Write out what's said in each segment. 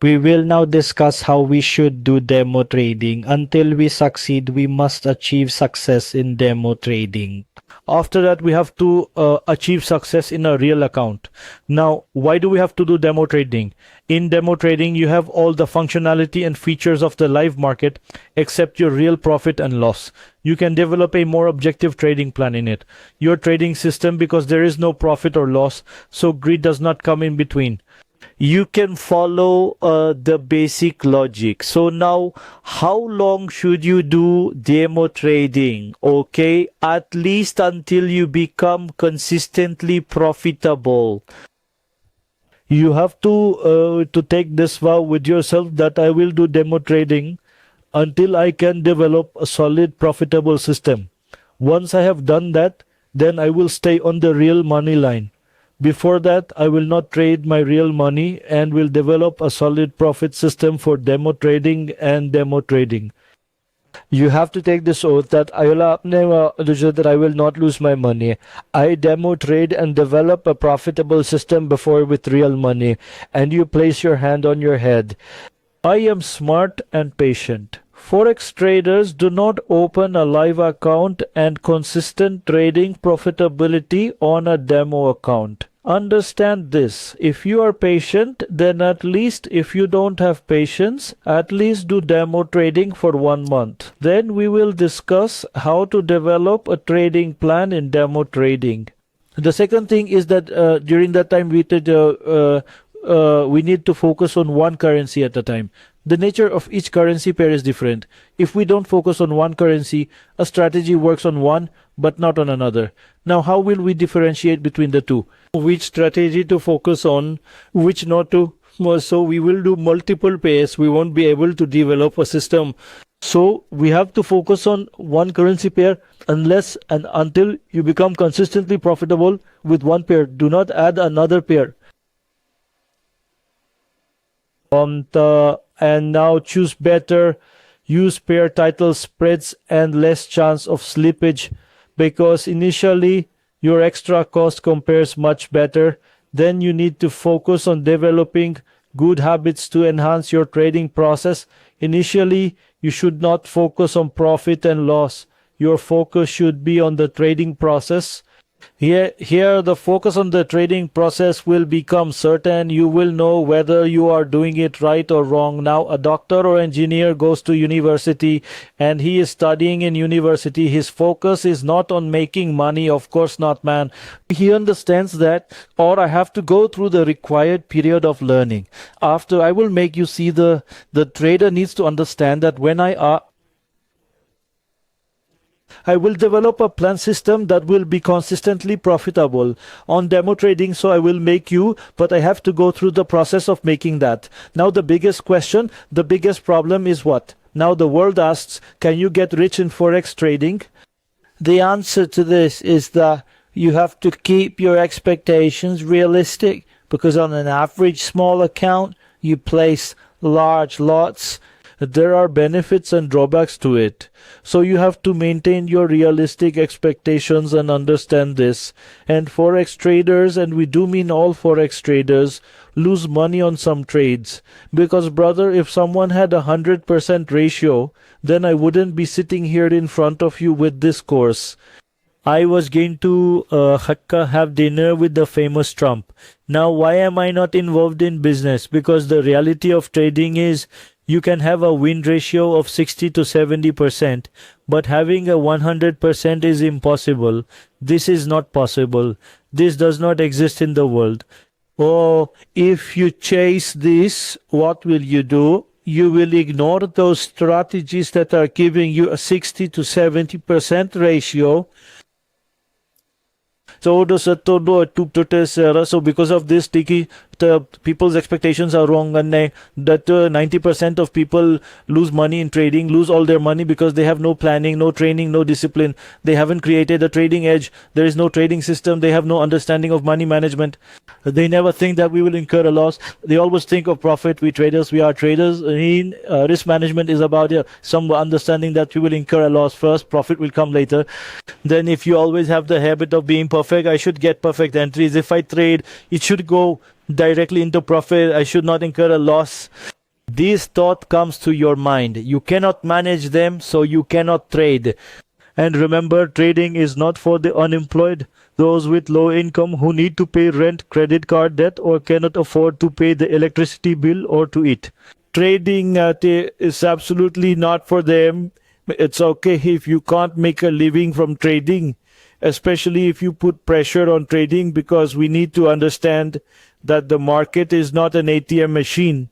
We will now discuss how we should do demo trading. Until we succeed, we must achieve success in demo trading. After that, we have to achieve success in a real account. Now, why do we have to do demo trading? In demo trading, you have all the functionality and features of the live market except your real profit and loss. You can develop a more objective trading plan in it. Your trading system, because there is no profit or loss, so greed does not come in between. You can follow the basic logic. So now, how long should you do demo trading? Okay, at least until you become consistently profitable. You have to take this vow with yourself that I will do demo trading until I can develop a solid profitable system. Once I have done that, then I will stay on the real money line. Before that, I will not trade my real money and will develop a solid profit system for demo trading and demo trading. You have to take this oath that I will not lose my money. I demo trade and develop a profitable system before with real money. And you place your hand on your head. I am smart and patient. Forex traders do not open a live account and consistent trading profitability on a demo account. Understand this. If you are patient, then at least if you don't have patience, at least do demo trading for 1 month. Then we will discuss how to develop a trading plan in demo trading. The second thing is that during that time we need to focus on one currency at a time. The nature of each currency pair is different. If we don't focus on one currency, a strategy works on one but not on another. Now, how will we differentiate between the two? Which strategy to focus on, which not to? So we will do multiple pairs. We won't be able to develop a system. So we have to focus on one currency pair unless and until you become consistently profitable with one pair. Do not add another pair. And now choose better, use pair title spreads and less chance of slippage, because initially your extra cost compares much better. Then you need to focus on developing good habits to enhance your trading process. Initially, you should not focus on profit and loss. Your focus should be on the trading process. Here the focus on the trading process will become certain. You will know whether you are doing it right or wrong. Now, a doctor or engineer goes to university and he is studying in university. His focus is not on making money. Of course not, man. He understands that, or I have to go through the required period of learning. After, I will make you see the trader needs to understand that when I will develop a plan system that will be consistently profitable on demo trading. So I will make you, but I have to go through the process of making that. Now the biggest question, the biggest problem is what? Now the world asks, can you get rich in Forex trading? The answer to this is that you have to keep your expectations realistic, because on an average small account, you place large lots. There are benefits and drawbacks to it. So you have to maintain your realistic expectations and understand this. And Forex traders, and we do mean all Forex traders, lose money on some trades. Because brother, if someone had 100% ratio, then I wouldn't be sitting here in front of you with this course. I was going to have dinner with the famous Trump. Now, why am I not involved in business? Because the reality of trading is you can have a win ratio of 60 to 70%, but having a 100% is impossible. This is not possible. This does not exist in the world. Oh, if you chase this, what will you do? You will ignore those strategies that are giving you a 60 to 70% ratio. So because of this, the people's expectations are wrong, and that 90% of people lose money in trading, lose all their money because they have no planning, no training, no discipline. They haven't created a trading edge. There is no trading system. They have no understanding of money management. They never think that we will incur a loss. They always think of profit. We traders, we are traders. Risk management is about some understanding that we will incur a loss first, profit will come later. Then if you always have the habit of being perfect, I should get perfect entries. If I trade, it should go directly into profit. I should not incur a loss. This thought comes to your mind. You cannot manage them, so you cannot trade. And remember, trading is not for the unemployed, those with low income who need to pay rent, credit card debt, or cannot afford to pay the electricity bill or to eat. Trading is absolutely not for them. It's okay if you can't make a living from trading, especially if you put pressure on trading, because we need to understand that the market is not an ATM machine.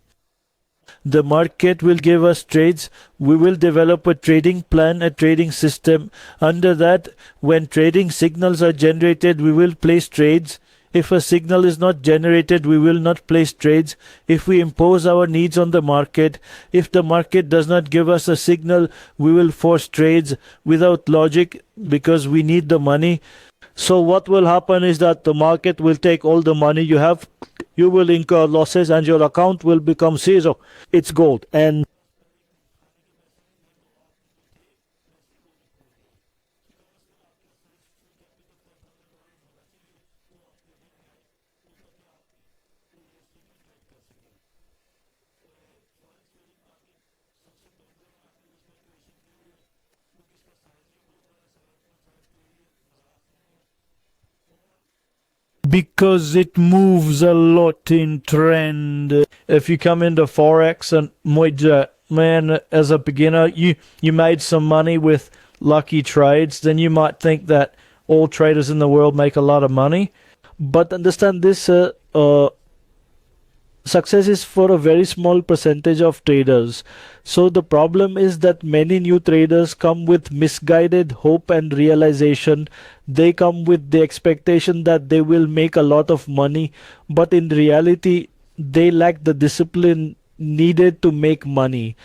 The market will give us trades. We will develop a trading plan, a trading system. Under that, when trading signals are generated, we will place trades. If a signal is not generated, we will not place trades. If we impose our needs on the market, if the market does not give us a signal, we will force trades without logic because we need the money. So what will happen is that the market will take all the money you have, you will incur losses, and your account will become zero. It's gold. And because it moves a lot in trend. If you come into Forex and man, as a beginner, you made some money with lucky trades, then you might think that all traders in the world make a lot of money. But understand this, success is for a very small percentage of traders. So the problem is that many new traders come with misguided hope and realization. They come with the expectation that they will make a lot of money, but in reality, they lack the discipline needed to make money.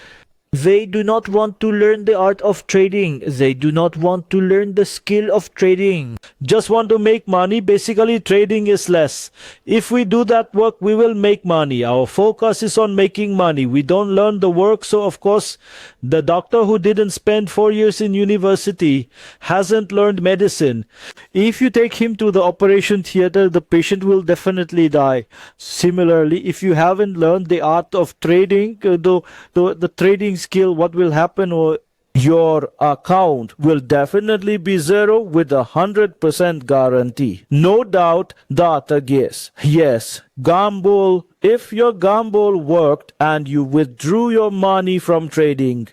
They do not want to learn the art of trading. They do not want to learn the skill of trading. Just want to make money. Basically, trading is less. If we do that work, we will make money. Our focus is on making money. We don't learn the work. So, of course, the doctor who didn't spend 4 years in university hasn't learned medicine. If you take him to the operation theater, the patient will definitely die. Similarly, if you haven't learned the art of trading, the trading skill, what will happen, or your account will definitely be zero with 100% guarantee. No doubt that a guess. Yes, gamble. If your gamble worked and you withdrew your money from trading,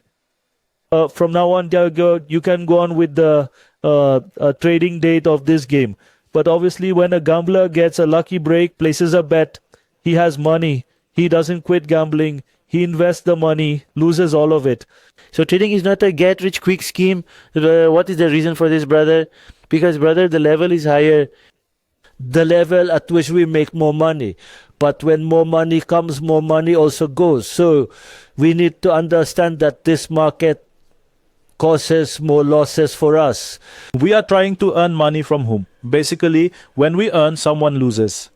from now on, you can go on with the trading date of this game. But obviously, when a gambler gets a lucky break, places a bet, he has money. He doesn't quit gambling. He invests the money, loses all of it. So trading is not a get-rich-quick scheme. What is the reason for this, brother? Because, brother, the level is higher. The level at which we make more money. But when more money comes, more money also goes. So we need to understand that this market causes more losses for us. We are trying to earn money from whom? Basically, when we earn, someone loses.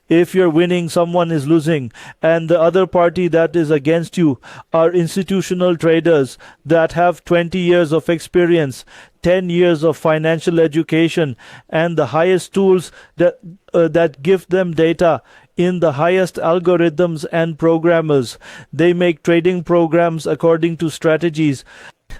If you're winning, someone is losing, and the other party that is against you are institutional traders that have 20 years of experience, 10 years of financial education, and the highest tools that give them data in the highest algorithms and programmers. They make trading programs according to strategies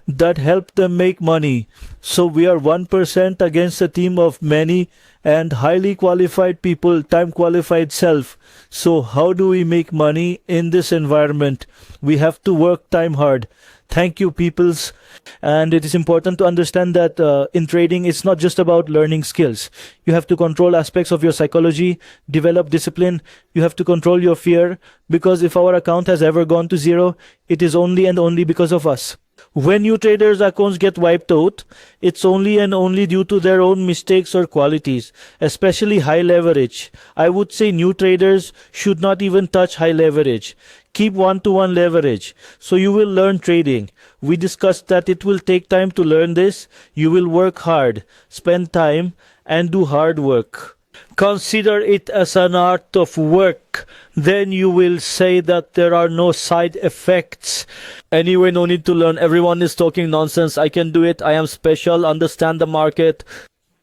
that help them make money. So we are 1% against a team of many and highly qualified people, time qualified self. So how do we make money in this environment? We have to work time hard. Thank you, peoples. And it is important to understand that in trading, it's not just about learning skills. You have to control aspects of your psychology, develop discipline. You have to control your fear, because if our account has ever gone to zero, it is only and only because of us. When new traders' accounts get wiped out, it's only and only due to their own mistakes or qualities, especially high leverage. I would say new traders should not even touch high leverage. Keep one-to-one leverage. So you will learn trading. We discussed that it will take time to learn this. You will work hard, spend time, and do hard work. Consider it as an art of work. Then you will say that there are no side effects. Anyway, no need to learn. Everyone is talking nonsense. I can do it. I am special. Understand the market.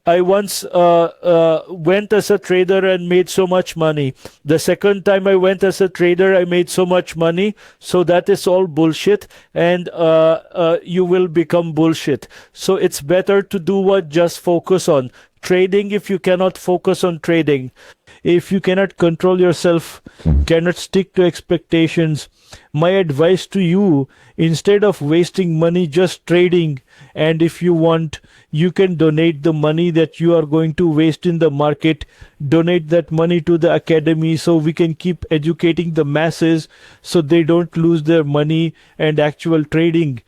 I once went as a trader and made so much money. The second time I went as a trader, I made so much money. So that is all bullshit, and you will become bullshit. So it's better to do what just focus on trading. If you cannot focus on trading, if you cannot control yourself, cannot stick to expectations, my advice to you, instead of wasting money just trading, and if you want, you can donate the money that you are going to waste in the market, donate that money to the academy, so we can keep educating the masses so they don't lose their money and actual trading.